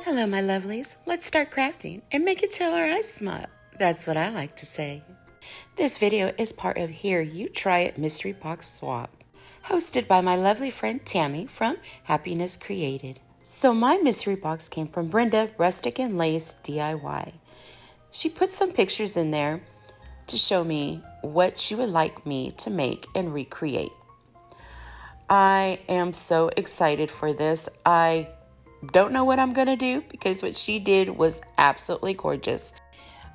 Hello, my lovelies. Let's start crafting and make it till our eyes smile. That's what I like to say. This video is part of Here You Try It Mystery Box Swap, hosted by my lovely friend Tami from Happiness Created. So my mystery box came from Brenda, Rustic and Lace DIY. She put some pictures in there to show me what she would like me to make and recreate. I am so excited for this. I don't know what I'm going to do because what she did was absolutely gorgeous.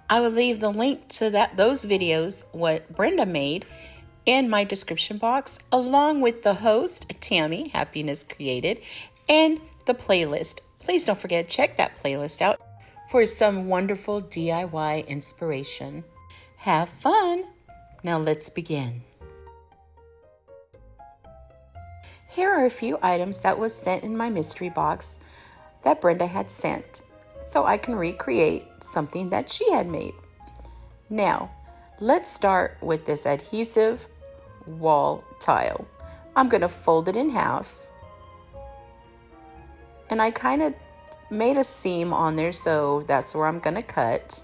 I will leave the link to those videos, what Brenda made, in my description box, along with the host, Tami, Happiness Created, and the playlist. Please don't forget to check that playlist out for some wonderful DIY inspiration. Have fun! Now let's begin. Here are a few items that was sent in my mystery box that Brenda had sent, so I can recreate something that she had made. Now, let's start with this adhesive wall tile. I'm going to fold it in half, and I kind of made a seam on there, so that's where I'm going to cut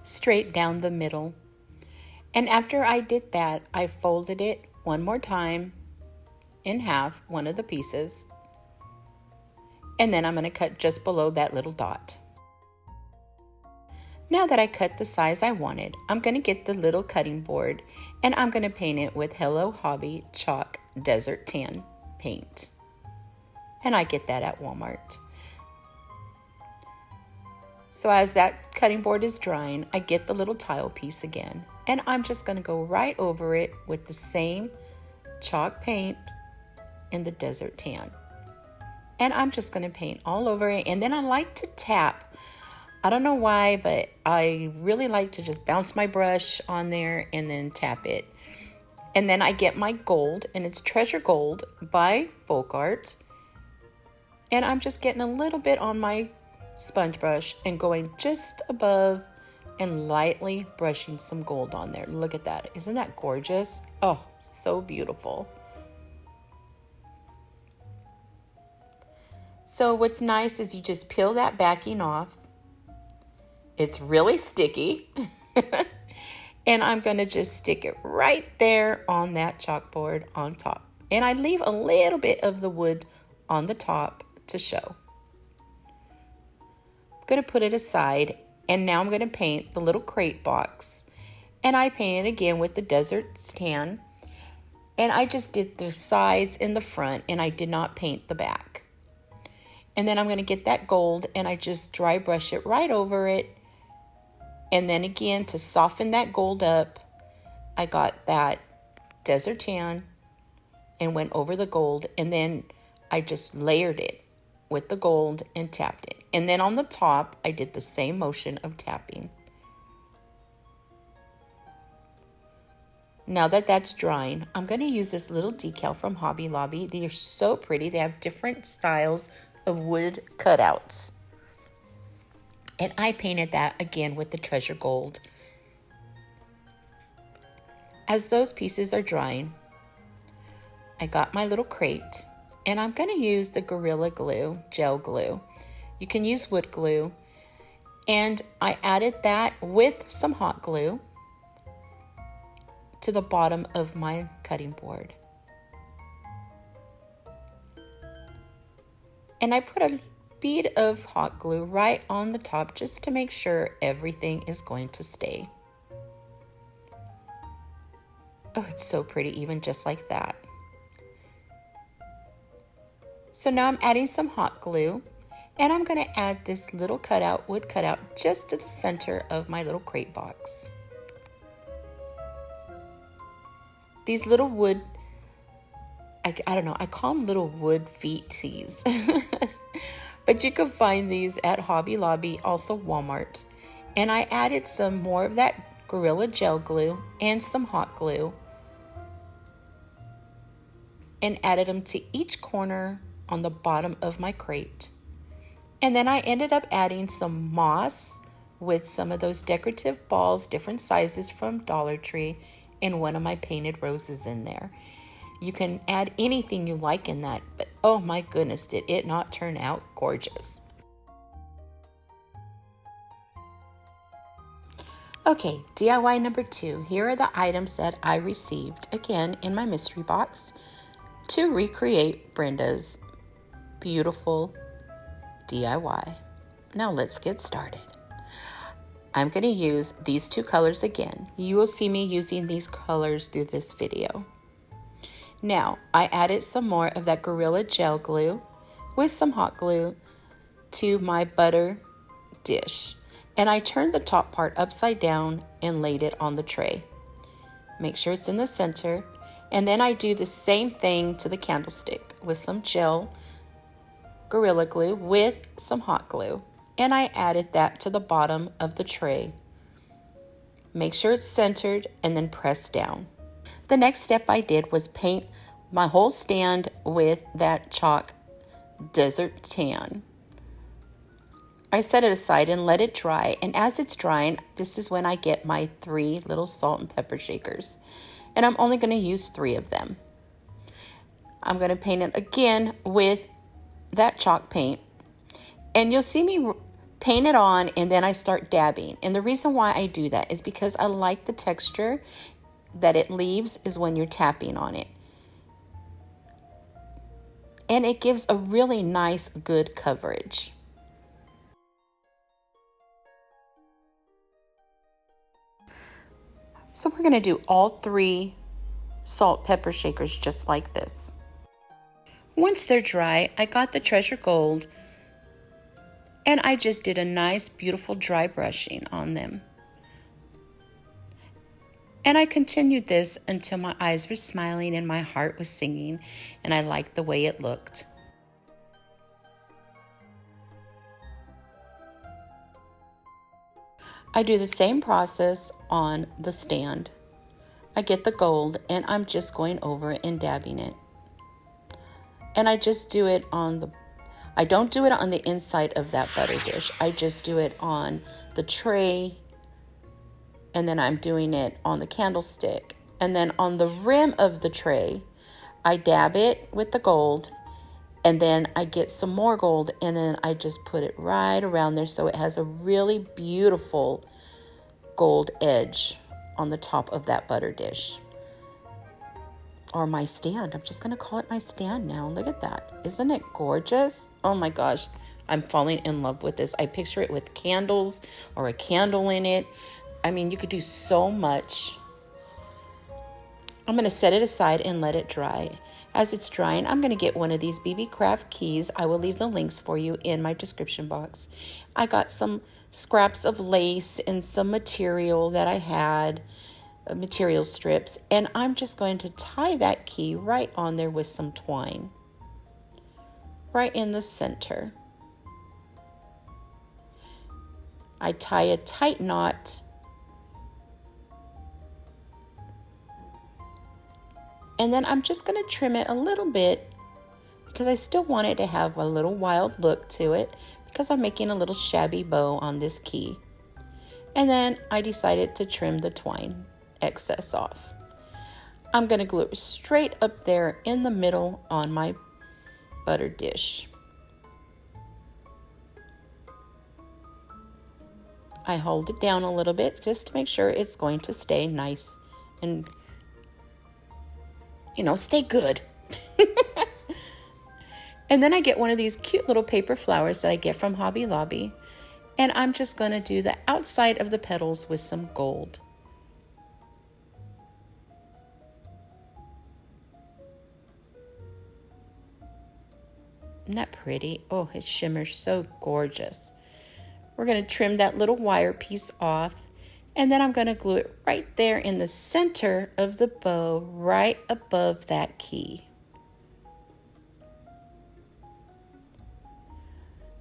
straight down the middle. And after I did that, I folded it one more time in half, one of the pieces, and then I'm going to cut just below that little dot. Now that I cut the size I wanted, I'm going to get the little cutting board and I'm going to paint it with Hello Hobby Chalk Desert Tan paint. And I get that at Walmart. So as that cutting board is drying, I get the little tile piece again, and I'm just going to go right over it with the same chalk paint in the desert tan. And I'm just going to paint all over it, and then I like to tap. I don't know why, but I really like to just bounce my brush on there and then tap it. And then I get my gold, and it's Treasure Gold by Folk Art. And I'm just getting a little bit on my sponge brush and going just above and lightly brushing some gold on there. Look at that. Isn't that gorgeous? Oh, so beautiful. So what's nice is you just peel that backing off. It's really sticky. And I'm going to just stick it right there on that chalkboard on top. And I leave a little bit of the wood on the top to show. I'm going to put it aside, and now I'm going to paint the little crate box. And I painted again with the desert tan. And I just did the sides and the front, and I did not paint the back. And then I'm going to get that gold, and I just dry brush it right over it. And then again, to soften that gold up, I got that desert tan and went over the gold. And then I just layered it with the gold and tapped it. And then on the top, I did the same motion of tapping. Now that that's drying, I'm going to use this little decal from Hobby Lobby. They are so pretty. They have different styles of wood cutouts. And I painted that again with the Treasure Gold. As those pieces are drying, I got my little crate, and I'm going to use the Gorilla Glue, gel glue. You can use wood glue. And I added that with some hot glue to the bottom of my cutting board. And I put a bead of hot glue right on the top just to make sure everything is going to stay. Oh, it's so pretty, even just like that. So now I'm adding some hot glue, and I'm going to add this little cutout, wood cutout, just to the center of my little crate box. These little wood, I don't know, I call them little wood feetsies. But you can find these at Hobby Lobby, also Walmart. And I added some more of that Gorilla Gel Glue and some hot glue. And added them to each corner on the bottom of my crate. And then I ended up adding some moss with some of those decorative balls, different sizes from Dollar Tree, and one of my painted roses in there. You can add anything you like in that, but oh my goodness, did it not turn out gorgeous. Okay, DIY number 2. Here are the items that I received, again, in my mystery box to recreate Brenda's beautiful DIY. Now let's get started. I'm going to use these 2 colors again. You will see me using these colors through this video. Now, I added some more of that Gorilla Gel Glue with some hot glue to my butter dish. And I turned the top part upside down and laid it on the tray. Make sure it's in the center. And then I do the same thing to the candlestick with some gel Gorilla Glue with some hot glue. And I added that to the bottom of the tray. Make sure it's centered and then press down. The next step I did was paint my whole stand with that chalk Desert Tan. I set it aside and let it dry, and as it's drying, this is when I get my 3 little salt and pepper shakers. And I'm only going to use 3 of them. I'm going to paint it again with that chalk paint. And you'll see me paint it on and then I start dabbing. And the reason why I do that is because I like the texture that it leaves is when you're tapping on it. And it gives a really nice, good coverage. So we're going to do all 3 salt pepper shakers just like this. Once they're dry, I got the Treasure Gold and I just did a nice, beautiful dry brushing on them. And I continued this until my eyes were smiling and my heart was singing and I liked the way it looked. I do the same process on the stand. I get the gold and I'm just going over it and dabbing it. And I just do it on I don't do it on the inside of that butter dish. I just do it on the tray, and then I'm doing it on the candlestick. And then on the rim of the tray, I dab it with the gold, and then I get some more gold, and then I just put it right around there so it has a really beautiful gold edge on the top of that butter dish. Or my stand. I'm just going to call it my stand now. Look at that. Isn't it gorgeous? Oh my gosh. I'm falling in love with this. I picture it with candles or a candle in it. I mean, you could do so much. I'm going to set it aside and let it dry. As it's drying, I'm going to get one of these Beebeecraft keys. I will leave the links for you in my description box. I got some scraps of lace and some material that I had, material strips, and I'm just going to tie that key right on there with some twine, right in the center. I tie a tight knot and then I'm just going to trim it a little bit because I still want it to have a little wild look to it because I'm making a little shabby bow on this key. And then I decided to trim the twine excess off. I'm going to glue it straight up there in the middle on my butter dish. I hold it down a little bit just to make sure it's going to stay nice and, stay good. And then I get one of these cute little paper flowers that I get from Hobby Lobby, and I'm just going to do the outside of the petals with some gold. Isn't that pretty? Oh, it shimmers so gorgeous. We're going to trim that little wire piece off, and then I'm going to glue it right there in the center of the bow, right above that key.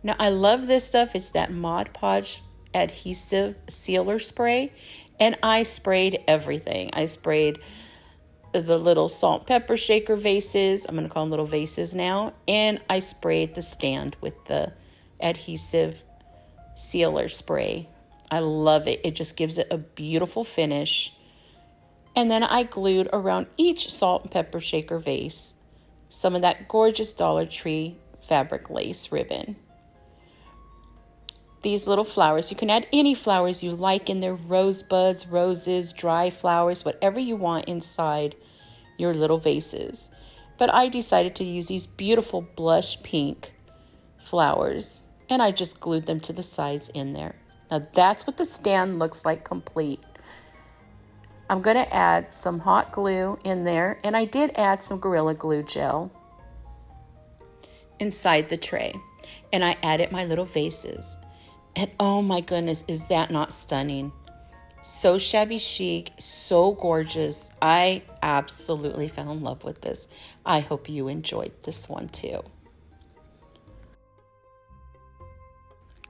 Now, I love this stuff. It's that Mod Podge adhesive sealer spray, and I sprayed everything. I sprayed the little salt pepper shaker vases. I'm going to call them little vases now. And I sprayed the stand with the adhesive sealer spray. I love it. It just gives it a beautiful finish. And then I glued around each salt and pepper shaker vase some of that gorgeous Dollar Tree fabric lace ribbon. these little flowers. You can add any flowers you like in there, rosebuds, roses, dry flowers, whatever you want inside your little vases. But I decided to use these beautiful blush pink flowers, and I just glued them to the sides in there. Now that's what the stand looks like complete. I'm going to add some hot glue in there, and I did add some Gorilla Glue gel inside the tray, and I added my little vases. And oh my goodness, is that not stunning? So shabby chic, so gorgeous. I absolutely fell in love with this. I hope you enjoyed this one too.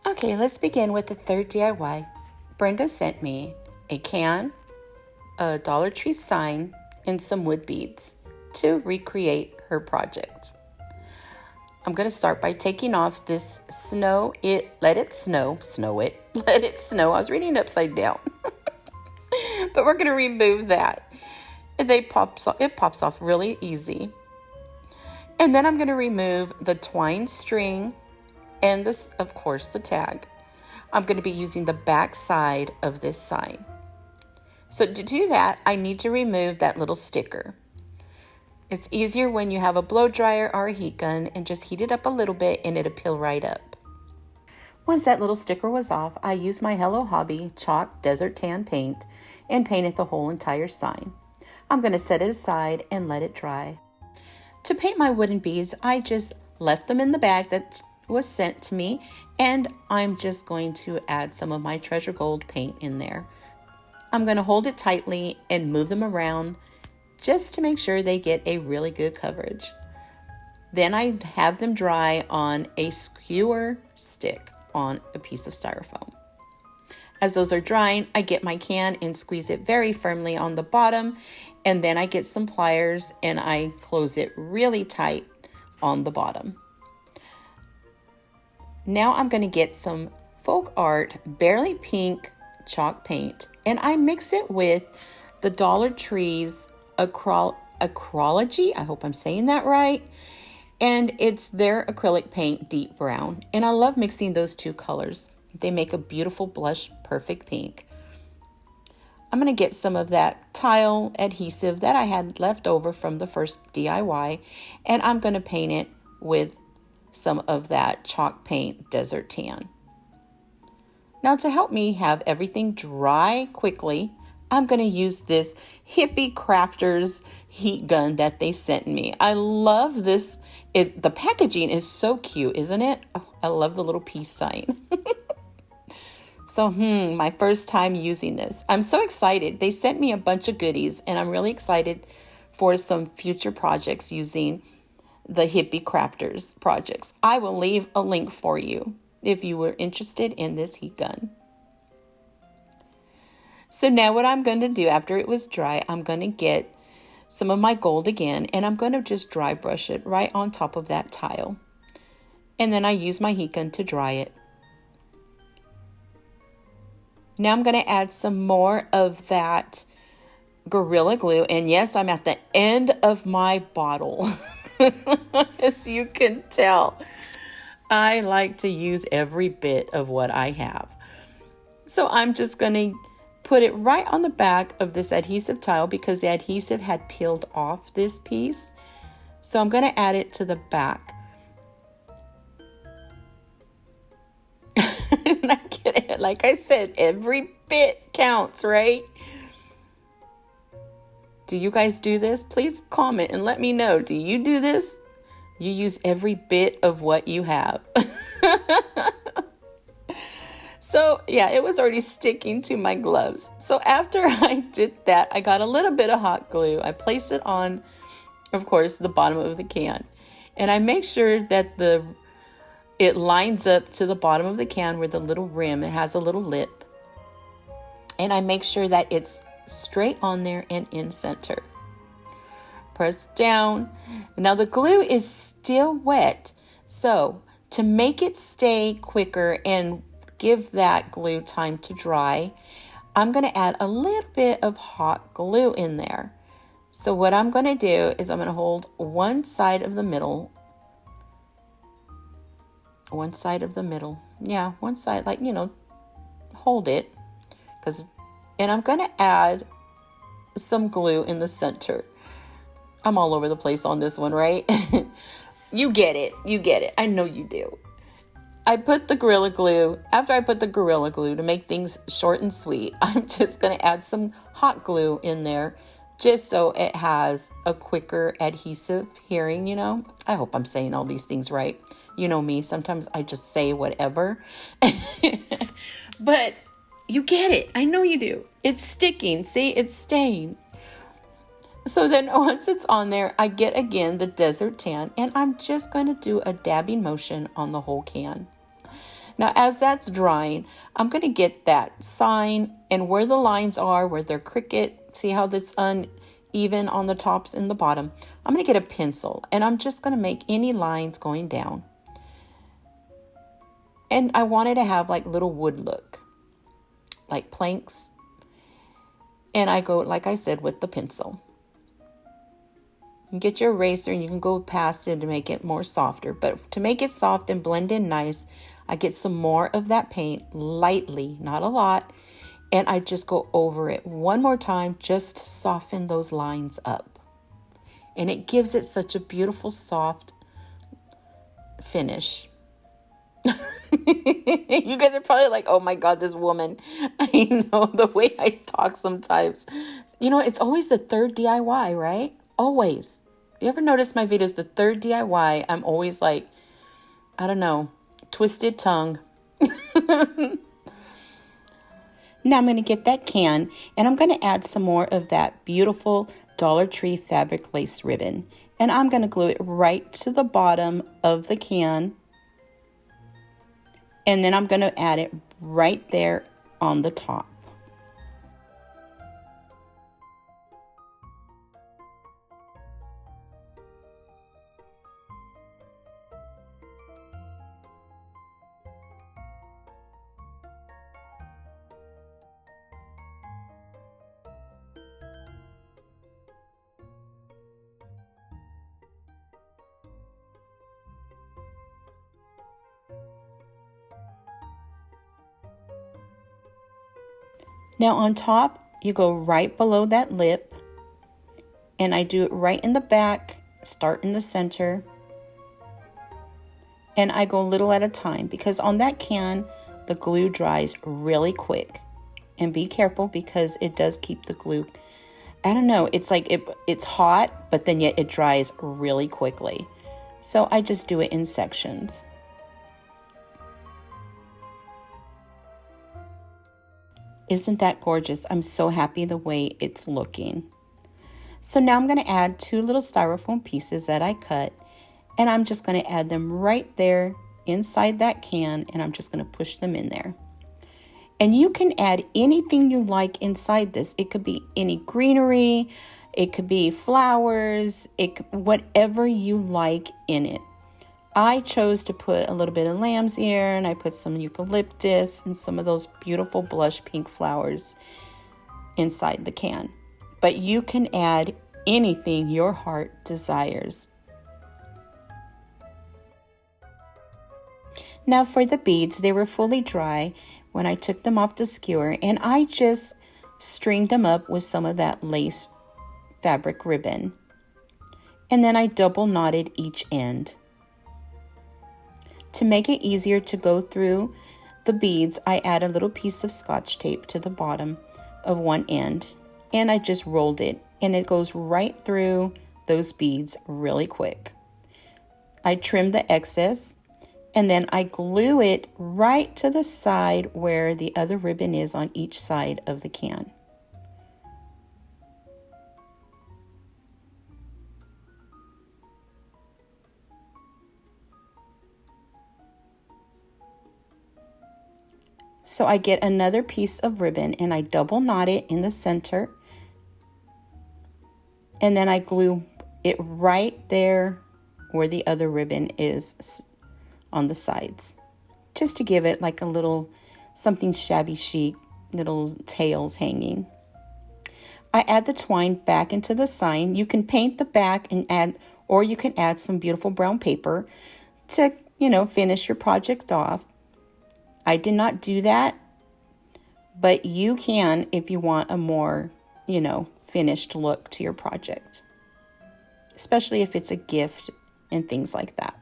Okay, let's begin with the third DIY. Brenda sent me a can, a Dollar Tree sign, and some wood beads to recreate her project. I'm going to start by taking off this let it snow. I was reading it upside down. But we're going to remove that. It pops off really easy. And then I'm going to remove the twine string and this, of course, the tag. I'm going to be using the back side of this sign. So to do that, I need to remove that little sticker. It's easier when you have a blow dryer or a heat gun and just heat it up a little bit and it'll peel right up. Once that little sticker was off, I used my Hello Hobby chalk desert tan paint and painted the whole entire sign. I'm going to set it aside and let it dry. To paint my wooden beads, I just left them in the bag that was sent to me, and I'm just going to add some of my Treasure Gold paint in there. I'm going to hold it tightly and move them around just to make sure they get a really good coverage. Then I have them dry on a skewer stick on a piece of styrofoam. As those are drying, I get my can and squeeze it very firmly on the bottom, and then I get some pliers and I close it really tight on the bottom. Now I'm going to get some Folk Art Barely Pink chalk paint, and I mix it with the Dollar Tree's Acrology, I hope I'm saying that right, and it's their acrylic paint deep brown, and I love mixing those two colors. They make a beautiful blush perfect pink. I'm going to get some of that tile adhesive that I had left over from the first DIY, and I'm going to paint it with some of that chalk paint desert tan. Now, to help me have everything dry quickly, I'm going to use this Hippie Crafters heat gun that they sent me. I love this. The packaging is so cute, isn't it? Oh, I love the little peace sign. So, my first time using this. I'm so excited. They sent me a bunch of goodies, and I'm really excited for some future projects using the Hippie Crafters projects. I will leave a link for you if you were interested in this heat gun. So now what I'm going to do after it was dry, I'm going to get some of my gold again, and I'm going to just dry brush it right on top of that tile. And then I use my heat gun to dry it. Now I'm going to add some more of that Gorilla Glue. And yes, I'm at the end of my bottle. As you can tell, I like to use every bit of what I have. So I'm just going to put it right on the back of this adhesive tile because the adhesive had peeled off this piece. So I'm going to add it to the back. And I get it. Like I said, every bit counts, right? Do you guys do this? Please comment and let me know. Do you do this? You use every bit of what you have. So yeah, it was already sticking to my gloves. So after I did that, I got a little bit of hot glue. I placed it on, of course, the bottom of the can. And I make sure that it lines up to the bottom of the can where the little rim, it has a little lip. And I make sure that it's straight on there and in center. Press down. Now the glue is still wet. So to make it stay quicker and give that glue time to dry, I'm going to add a little bit of hot glue in there. So what I'm going to do is I'm going to hold one side of the middle one side of the middle. Yeah, one side, like, you know, hold it. And I'm going to add some glue in the center. I'm all over the place on this one, right? You get it. You get it. I know you do. I put the Gorilla Glue. After I put the Gorilla Glue, to make things short and sweet, I'm just going to add some hot glue in there just so it has a quicker adhesive hearing, you know. I hope I'm saying all these things right. You know me, sometimes I just say whatever. But you get it. I know you do. It's sticking. See, it's staying. So then once it's on there, I get again the desert tan, and I'm just going to do a dabbing motion on the whole can. Now, as that's drying, I'm going to get that sign, and where the lines are, where they're cricket, see how that's uneven on the tops and the bottom. I'm going to get a pencil, and I'm just going to make any lines going down. And I wanted to have like little wood look, like planks. And I go, like I said, with the pencil. You get your eraser and you can go past it to make it more softer. But to make it soft and blend in nice, I get some more of that paint lightly, not a lot. And I just go over it one more time just to soften those lines up. And it gives it such a beautiful, soft finish. You guys are probably like, oh my God, this woman. I know the way I talk sometimes. You know, it's always the third DIY, right? Always. You ever notice my videos, the third DIY, I'm always like, I don't know, twisted tongue. Now I'm going to get that can, and I'm going to add some more of that beautiful Dollar Tree fabric lace ribbon. And I'm going to glue it right to the bottom of the can. And then I'm going to add it right there on the top. Now on top, you go right below that lip, and I do it right in the back, start in the center, and I go little at a time because on that can, the glue dries really quick. And be careful because it does keep the glue, I don't know, it's like it's hot, but then yet it dries really quickly. So I just do it in sections. Isn't that gorgeous? I'm so happy the way it's looking. So now I'm going to add 2 little styrofoam pieces that I cut, and I'm just going to add them right there inside that can, and I'm just going to push them in there. And you can add anything you like inside this. It could be any greenery, it could be flowers, whatever you like in it. I chose to put a little bit of lamb's ear, and I put some eucalyptus and some of those beautiful blush pink flowers inside the can. But you can add anything your heart desires. Now for the beads, they were fully dry when I took them off the skewer, and I just stringed them up with some of that lace fabric ribbon. And then I double knotted each end. To make it easier to go through the beads, I add a little piece of Scotch tape to the bottom of one end, and I just rolled it, and it goes right through those beads really quick. I trim the excess, and then I glue it right to the side where the other ribbon is on each side of the can. So I get another piece of ribbon and I double knot it in the center. And then I glue it right there where the other ribbon is on the sides. Just to give it like a little something shabby chic, little tails hanging. I add the twine back into the sign. You can paint the back and add, or you can add some beautiful brown paper to, finish your project off. I did not do that, but you can if you want a more, finished look to your project, especially if it's a gift and things like that.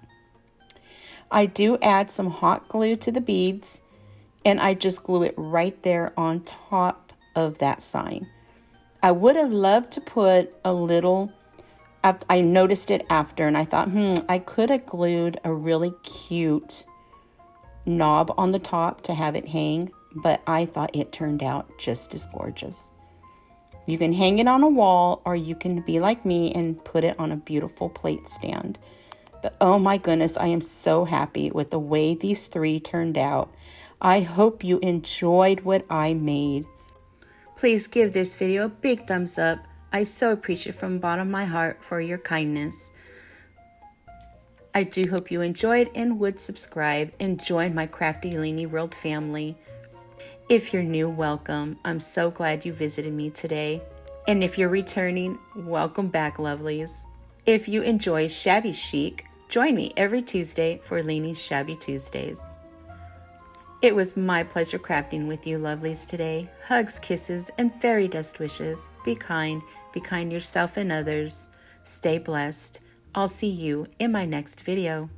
I do add some hot glue to the beads, and I just glue it right there on top of that sign. I would have loved to put a little, I noticed it after and I thought, I could have glued a really cute knob on the top to have it hang, but I thought it turned out just as gorgeous. You can hang it on a wall, or you can be like me and put it on a beautiful plate stand. But oh my goodness, I am so happy with the way these 3 turned out. I hope you enjoyed what I made. Please give this video a big thumbs up. I so appreciate it from the bottom of my heart for your kindness. I do hope you enjoyed and would subscribe and join my Krafty Leanie World family. If you're new, welcome. I'm so glad you visited me today. And if you're returning, welcome back, lovelies. If you enjoy Shabby Chic, join me every Tuesday for Leanie's Shabby Tuesdays. It was my pleasure crafting with you, lovelies, today. Hugs, kisses, and fairy dust wishes. Be kind yourself and others. Stay blessed. I'll see you in my next video.